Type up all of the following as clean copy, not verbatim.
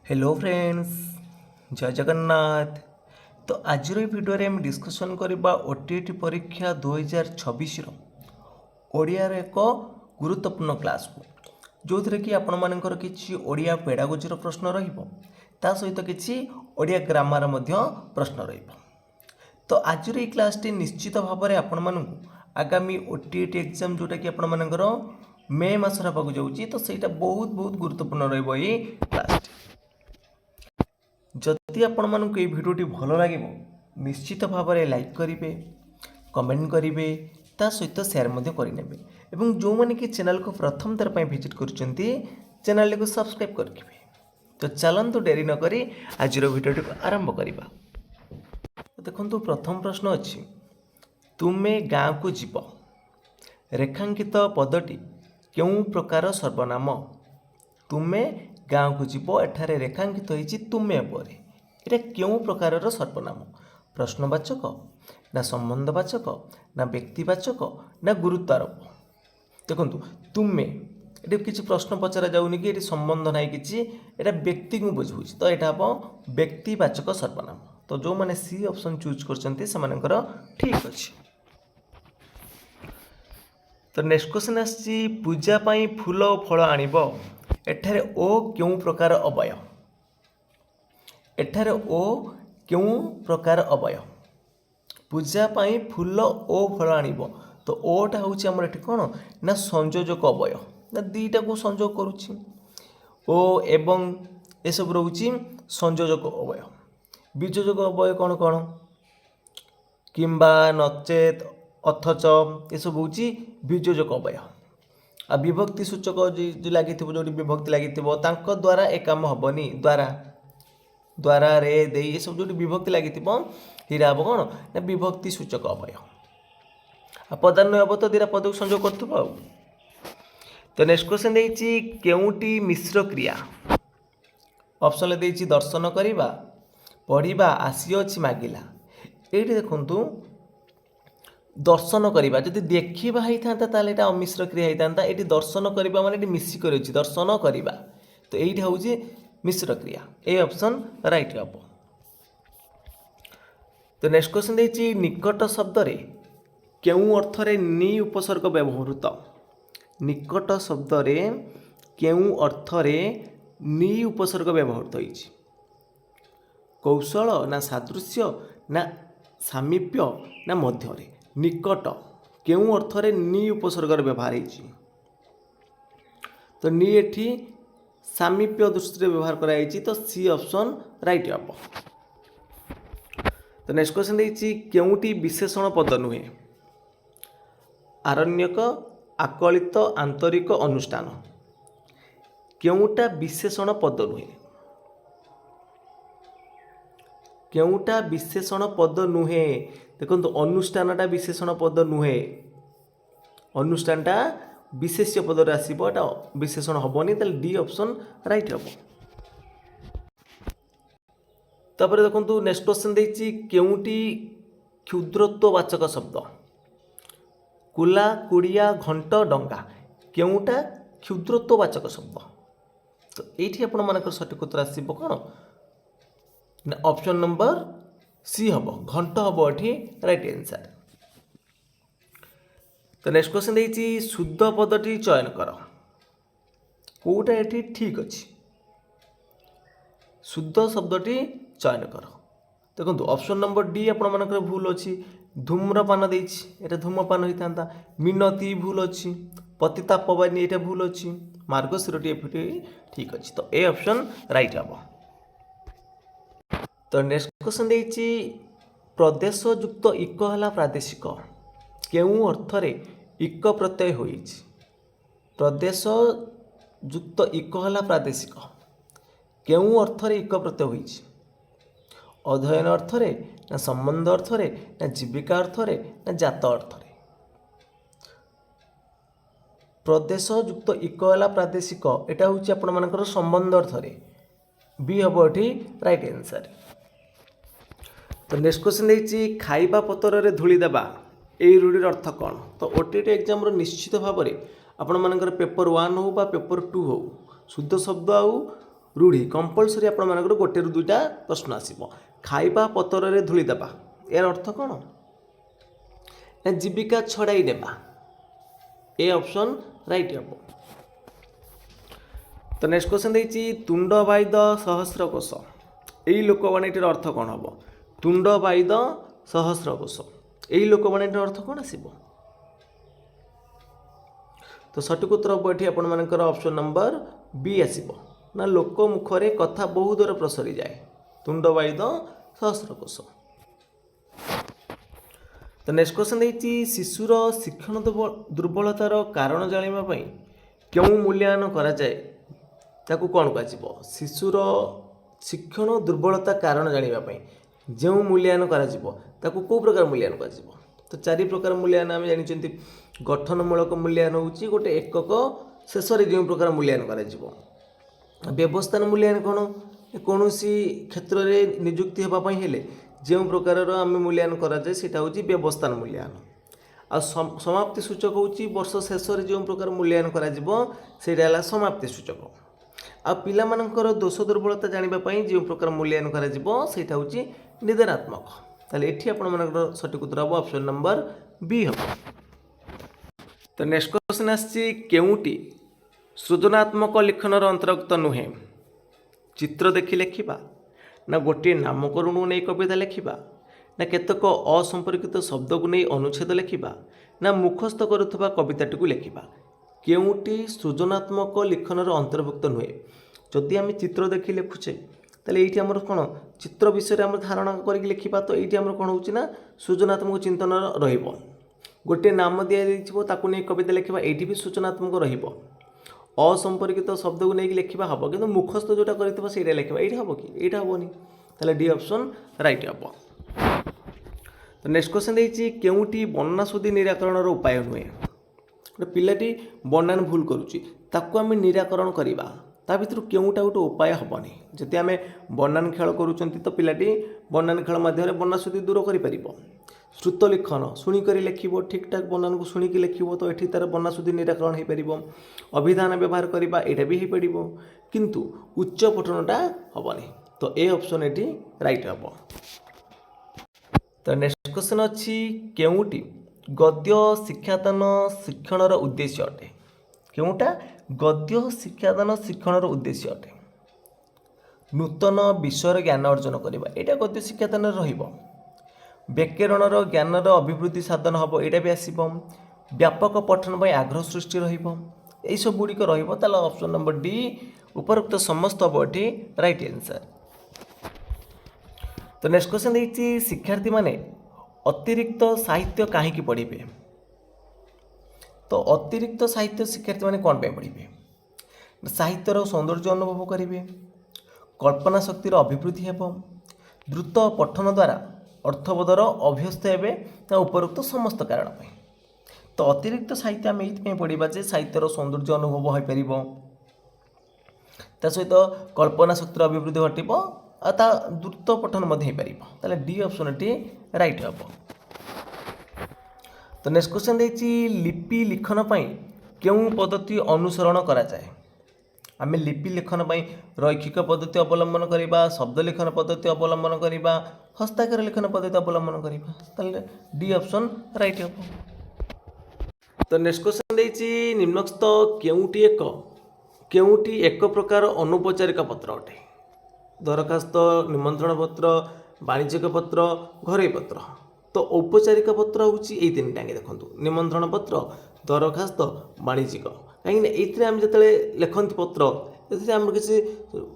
Hello friends, जय जगन्नाथ। तो आज भिडियो रे हम डिस्कसन करबा ओटीटी परीक्षा 2026 ओडिया रे एक गुरुत्वपूर्ण क्लास को जो थरे कि आपण मानकर किछि ओडिया पेडागोजी प्रश्न रहिबो ता सहित किछि ओडिया ग्रामर मध्य प्रश्न रहिबो। तो आज ये क्लास टी निश्चित भाव में आपण मानकु आगामी ओटीटी एग्जाम जोटा कि आपण मानकर मे मासर हेबाकु जाउची, तो सेटा बहुत बहुत गुरुत्वपूर्ण रहिबो ये क्लास। जदि आपण मानकु ये भिडियोटी भल लागिबो निश्चित भाव में लाइक करेंगे, कमेंट करेंगे, ता सहित शेयर मध्य करेंगे एवं जो माने कि चैनल को प्रथम थर पर विजिट करछंती चैनल को सब्सक्राइब करेंगे। तो चलंतु डेरी न करी आज भिडियोटी को आरंभ करबा। देखंतु प्रथम प्रश्न अछि, तुमे गाँ को जीव रेखांकित पदटी केउं प्रकार सर्वनाम। तुमे गाँ को जीव एठारे रेखांकित होइछि तुमे परे, एटा केउं प्रकारर सर्वनाम? प्रश्नवाचक ना संबंधवाचक ना व्यक्तिवाचक ना गुरुत्वारोप? देखंतु तुमे एटा किछि प्रश्न पचरा जाउनी कि एटी संबंध नाही किछि, एटा व्यक्ति को बुझाउछि, तो एटा हबो व्यक्तिवाचक सर्वनाम। तो जो माने सी ऑप्शन चूज करछंती से मानकर ठीक अछि। तो नेक्स्ट क्वेश्चन आछि, पूजा पाई फूल फल आनिबो एठारे ओ केउं प्रकार अवय? एठारे ओ केउं प्रकार अवय? पूजा पाई फूल ओ फल आनिबो, तो ओटा होउछि हमर एठी कोन ना संयोजक अवय, ना दीटा को संयोग करूछि। ओ एवं ए सब रहउछि संयोजक अवय। बीजोजक अवय कौन कौन? किंबा नचेत अथच ये सब होउछि बीजोजक अवय। आ विभक्ति सूचक जो लगी जो विभक्ति लगी तांको द्वारा ए काम हेनी, द्वारा द्वारा रे दे ये सब जो विभक्ति लगी हीरा हम कौन ना विभक्ति सूचक अवय। आ पदान्वय हम तो दीरा पद को संयोग कर। तो नेक्स्ट क्वेश्चन देछि, केउटी मिश्र क्रिया? ऑप्शन देछि दर्शन करिबा, पढ़िबा, आसी अछि मागिला। एठी देखंतु दर्शन करिबा जदि देखिबा होता ताले एटा अमिश्र क्रिया होता, एटी दर्शन करिबा माने एटी मिसी कर अछि दर्शन करिबा, तो एठी होउछि मिश्र क्रिया। ए ऑप्शन राइट हबो। तो नेक्स्ट क्वेश्चन देछि, निकट शब्द रे केउं अर्थ रे नि उपसर्ग व्यवहृत? निकट शब्द रे केउं अर्थ रे नि उपसर्ग व्यवहृत होइछि? कौशल ना सादृश्य ना सामीप्य ना मध्य? निकट केउं अर्थ रे नि उपसर्गर व्यवहार होइछि? तो नि एठी सामीप्य दृष्टि व्यवहार कराइछि, तो सी ऑप्शन राइट हबो। तो नेक्स्ट क्वेश्चन देछि, केउंटी विशेषण पद नुहे? आरण्यक, आकलित, आंतरिक, अनुष्ठान। केउंटा विशेषण पद नुहे? केउंटा विशेषण पद नुहे? देखो अनुष्ठानटा विशेषण पद नुहे, अनुष्ठानटा विशेष्य पद आसबो, एटा विशेषण हेनी, ताले डी ऑप्शन राइट हम। तापर देखो नेक्स्ट क्वेश्चन देछि, केउंटी क्षुद्रत्ववाचक शब्द? कुला, कुड़िया, घंट, डंगा। केउंटा क्षुद्रत्ववाचक शब्द? तो एठी आपण मानकर सठिक उत्तर आसबो कोन ना ऑप्शन नंबर सी हम, घंट हम एठी राइट आंसर। तो नेक्स्ट क्वेश्चन देछि, शुद्ध पदटी चयन कर। कोटा एठी ठीक अछि? शुद्ध शब्दटी चयन कर। देखो ऑप्शन नंबर डी आपण मानकर भूल अछि। धूम्रपान देछि, एटा धूमपान होइतांता। मिनती भूल अछि। पतिता पवनी एटा भूल अछि। मार्गशीरटी एठी ठीक अछि, तो ए ऑप्शन राइट हम। तो नेक्स्ट क्वेश्चन देछि, प्रदेश युक्त इक हला प्रादेशिक, केउं अर्थ रे इक प्रत्यय होइछि? प्रदेश युक्त इक हला प्रादेशिक, केउं अर्थ रे इक प्रत्यय होइछि? अध्ययन अर्थ रे ना संबंध अर्थ रे ना जीविका अर्थ रे ना जात अर्थ रे? प्रदेश युक्त इक हला प्रादेशिक एटा होउछि आपण मानकर संबंध अर्थ रे, बी हबो एठी राइट आंसर। तो नेक्स्ट क्वेश्चन देछि, खाइबा पतर रे धूली देबा एई रूढ़िर अर्थ कौन? तो ओटीटी एग्जाम रो निश्चित भाव में आपण मानकर पेपर 1 हो बा पेपर 2 हो शुद्ध शब्द आउ रूढ़ी कंपलसरी आपण मानकर गोटे रु दुईटा प्रश्न आसीबो। खाइबा पतरे धूली देबा यार अर्थ कौन ना जीविका छड़ाई देबा ए ऑप्शन राइट हम। तो नेक्स्ट क्वेश्चन देछि तुंड बाइद सहस्र कोश यही लोकवाणीटर अर्थ कौन हम तुंड बाइद सहस्र कोश यही लोकवाणीटर अर्थ कौन आसीबो। तो सठिक उत्तर हम ये आपण मानकर ऑप्शन नंबर बी आसीबो ना लोक मुखरे कथा बहु दूर प्रसरी जाए तुंड बाइद सहस्र कोश। तो नेक्स्ट क्वेश्चन देछि शिशुर शिक्षण दुर्बलतार कारण जानिबा पई क्यों मूल्यांकन करा जाए ताकू कौन कह शिशुर शिक्षण दुर्बलता कारण जानिबा पई जो मूल्यांकन करा ताकू को प्रकार मूल्यांकन कर। तो चारि प्रकार मूल्यांकन आम जानी गठनमूलक मूल्यांकन होची गोटे एकक शेष जो प्रकार मूल्यांकन करा व्यवस्थान मूल्यांकन कौन कौन क्षेत्र में नियुक्ति होगापी हेले जो प्रकार आम मूल्यांकन कराए सेटा हूँ व्यवस्थान मूल्यांकन आ समाप्ति सूचक हूँ वर्ष शेष जो प्रकार मूल्यांकन करा समाप्ति सूचक आ पिला मानकर दोष दुर्बलता जानापी जो प्रकार मूल्यांकन करा हूँ निदानात्मक। ताले एठी आपण मानकर सठिक उत्तर हम ऑप्शन नंबर बी हम। तो नेक्स्ट क्वेश्चन आछि केउटी सृजनात्मक लिखनर अंतर्गत नुहे चित्र देखि लेखिबा ना गोटे नामकरण नहीं कविता लेखिबा ना केतक असंपर्कित शब्द को नहीं अनुच्छेद लेखिबा ना मुखस्थ करुवा कविताटी को लेखिबा केउटी सृजनात्मक लिखनर अंतर्भुक्त नुहे। जदि आम चित्र देखि लेखुचे ताले एठी हमर कोन चित्र विषय रे हम धारणा करके लिखिबा तो एठी हमर कोन होउची ना सृजनात्मक चिंतन रहिबो। गोटे नाम दिया जाइछबो ताकू नै कविता लिखिबा एठी भी सृजनात्मक रहिबो। असंपर्कित शब्द को लेकिन लिखा हम कि मुखस्थ जोटा कर लिखा ये हम कि ये हेनी ताले डी ऑप्शन राइट हम। तो नेक्स्ट क्वेश्चन देछि केउटी वर्णना शुद्धि निराकरण उपाय नुहे गोटे पिलाटी बनान भूल करुच्ची ताकू आम निराकरण करवा ता भर केउटा गोटे उपाय हेनी जदि आम बनान खेल करूँ तो पिलाटी बनान खेल मध्यम वर्णना शुद्धि दूर कर श्रुत लिखन शुणिक लिख ठीक ठाक बनान को शुणिक लिख तो ये तार वर्णना शुद्धि निराकरण हो पार अभिधान व्यवहार करवा यहाँ भी हो पार किंतु उच्च पठनटा हेनी तो ए ऑप्शन ये राइट हम। तो नेक्स्ट क्वेश्चन अच्छी केउटी गद्य शिक्षादान शिक्षणर उद्देश्य अटे केउटा गद्य शिक्षादान शिक्षणर उद्देश्य अटे नूतन विषयर ज्ञान अर्जन करवा यहाँ गद्य शिक्षादान रहिबो व्याकरणर ज्ञानर अभिवृद्धि साधन हम यहाँ भी आसब व्यापक पठन पर आग्रह सृष्टि रही सब गुड़िक ऑप्शन नंबर डी उपरोक्त समस्त हम ये राइट आंसर। तो नेक्स्ट क्वेश्चन देखिए शिक्षार्थी माने अतिरिक्त साहित्य कहीं पढ़े तो अतिरिक्त साहित्य शिक्षार्थी माने कौन पढ़े साहित्यर सौंदर्य अनुभव करेंगे कल्पना शक्तिर अभिवृद्धि हेब द्रुत पठन द्वारा अर्थबोधर अभ्यस्त हे उपरोक्त समस्त कारण पे तो अतिरिक्त साहित्य आम ये पढ़ा जे साहित्यर सौंदर्य अनुभव हो पार सहित कल्पना शक्तिर अभिवृद्धि घटब आ द्रुत पठन हो डी ऑप्शन टी राइट हम। तो नेक्स्ट क्वेश्चन देखिए लिपि लिखन क्यों पद्धति अनुसरण करा जाए आम लिपि लिखन रैखिक पद्धति अवलंबन करवा शब्द लिखन पद्धति अवलंबन करवा हस्ताक्षर लिखन पद्धति अवलंबन करवा डी ऑप्शन राइट हम। तो नेक्स्ट क्वेश्चन देखिए निम्नस्थ केउटी एक प्रकार अनौपचारिक पत्र अटे दरखास्त निमंत्रण पत्र वाणिज्यिक पत्र घरोई पत्र तो औपचारिक पत्र हूँ ये तीन टाँगे देखो निमंत्रण पत्र दरखास्त वाणिज्यिक कहीं आम जो लिखती पत्र ये आम किसी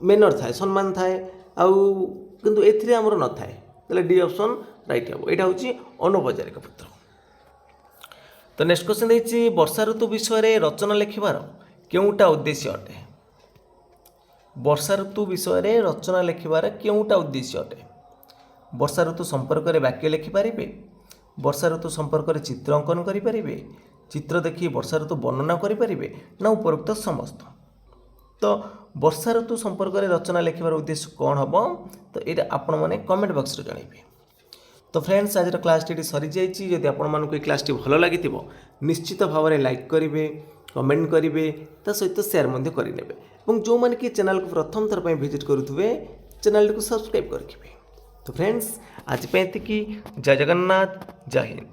मेनर थाए सम्मान थाए आउ ए आमर न थाए डी ऑप्शन राइट हम यहाँ हूँ अनौपचारिक पत्र। तो नेक्स्ट क्वेश्चन देखिए वर्षा ऋतु विषय रचना लिखिबार केउटा उद्देश्य अटे वर्षा ऋतु विषय रचना लिखिबार केउटा उद्देश्य अटे वर्षा ऋतु संपर्क में वाक्य लिखिपारे वर्षा ऋतु संपर्क में चित्र अंकन करें चित्र देखिए वर्षा ऋतु वर्णना करें ना उपरोक्त समस्त। तो वर्षा ऋतु संपर्क में रचना लिखिबार उद्देश्य कौन हम तो ये आपण मैंने कमेंट बॉक्स रे जणाइबे। तो फ्रेंड्स आज क्लास टी सरी जाइए जदि आपण मानक क्लास टी भल लगी निश्चित भाव में लाइक करेंगे कमेंट करेंगे ता सहित शेयर करेंगे ଏବଂ ଯେଉଁମାନେ କି ଚ୍ୟାନେଲକୁ ପ୍ରଥମ ଥର ପାଇଁ ଭିଜିଟ୍ କରୁଥିବେ ଚ୍ୟାନେଲଟିକୁ ସବସ୍କ୍ରାଇବ୍ କରିଥିବେ। ତ ଫ୍ରେଣ୍ଡସ୍ ଆଜି ପାଇଁ ଏତିକି। ଜୟ ଜଗନ୍ନାଥ, ଜୟ ହିନ୍ଦ।